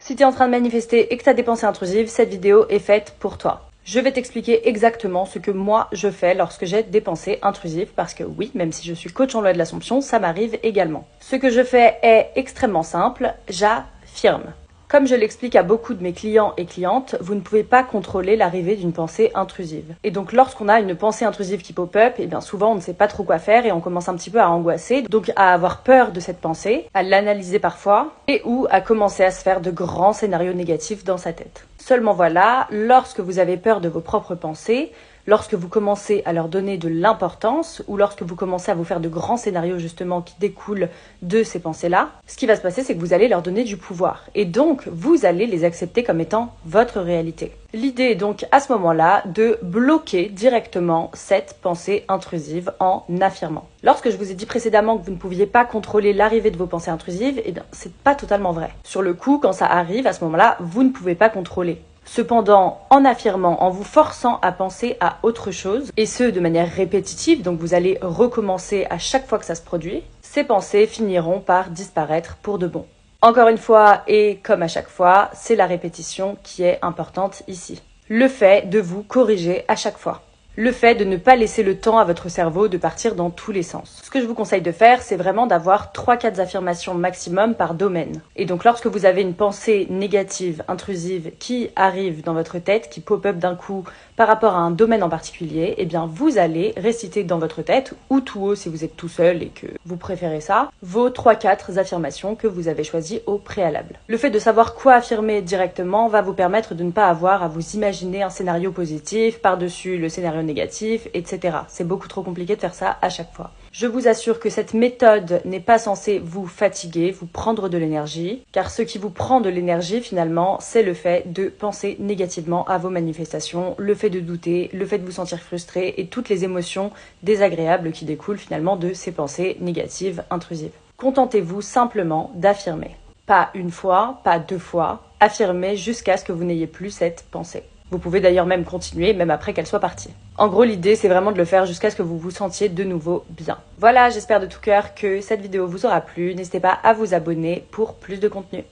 Si tu es en train de manifester et que tu as des pensées intrusives, cette vidéo est faite pour toi. Je vais t'expliquer exactement ce que moi je fais lorsque j'ai des pensées intrusives parce que oui, même si je suis coach en loi de l'Assomption, ça m'arrive également. Ce que je fais est extrêmement simple, j'affirme. Comme je l'explique à beaucoup de mes clients et clientes, vous ne pouvez pas contrôler l'arrivée d'une pensée intrusive. Et donc lorsqu'on a une pensée intrusive qui pop-up, et bien souvent on ne sait pas trop quoi faire et on commence un petit peu à angoisser, donc à avoir peur de cette pensée, à l'analyser parfois, et ou à commencer à se faire de grands scénarios négatifs dans sa tête. Seulement voilà, lorsque vous avez peur de vos propres pensées, lorsque vous commencez à leur donner de l'importance ou lorsque vous commencez à vous faire de grands scénarios justement qui découlent de ces pensées-là, ce qui va se passer, c'est que vous allez leur donner du pouvoir. Et donc, vous allez les accepter comme étant votre réalité. L'idée est donc à ce moment-là de bloquer directement cette pensée intrusive en affirmant. Lorsque je vous ai dit précédemment que vous ne pouviez pas contrôler l'arrivée de vos pensées intrusives, eh bien, c'est pas totalement vrai. Sur le coup, quand ça arrive, à ce moment-là, vous ne pouvez pas contrôler. Cependant, en affirmant, en vous forçant à penser à autre chose, et ce de manière répétitive, donc vous allez recommencer à chaque fois que ça se produit, ces pensées finiront par disparaître pour de bon. Encore une fois, et comme à chaque fois, c'est la répétition qui est importante ici. Le fait de vous corriger à chaque fois. Le fait de ne pas laisser le temps à votre cerveau de partir dans tous les sens. Ce que je vous conseille de faire, c'est vraiment d'avoir 3-4 affirmations maximum par domaine. Et donc lorsque vous avez une pensée négative, intrusive, qui arrive dans votre tête, qui pop-up d'un coup par rapport à un domaine en particulier, eh bien vous allez réciter dans votre tête, ou tout haut si vous êtes tout seul et que vous préférez ça, vos 3-4 affirmations que vous avez choisies au préalable. Le fait de savoir quoi affirmer directement va vous permettre de ne pas avoir à vous imaginer un scénario positif par-dessus le scénario négatif, etc. C'est beaucoup trop compliqué de faire ça à chaque fois. Je vous assure que cette méthode n'est pas censée vous fatiguer, vous prendre de l'énergie, car ce qui vous prend de l'énergie finalement, c'est le fait de penser négativement à vos manifestations, le fait de douter, le fait de vous sentir frustré et toutes les émotions désagréables qui découlent finalement de ces pensées négatives, intrusives. Contentez-vous simplement d'affirmer. Pas une fois, pas 2 fois, affirmez jusqu'à ce que vous n'ayez plus cette pensée. Vous pouvez d'ailleurs même continuer, même après qu'elle soit partie. En gros, l'idée, c'est vraiment de le faire jusqu'à ce que vous vous sentiez de nouveau bien. Voilà, j'espère de tout cœur que cette vidéo vous aura plu. N'hésitez pas à vous abonner pour plus de contenu.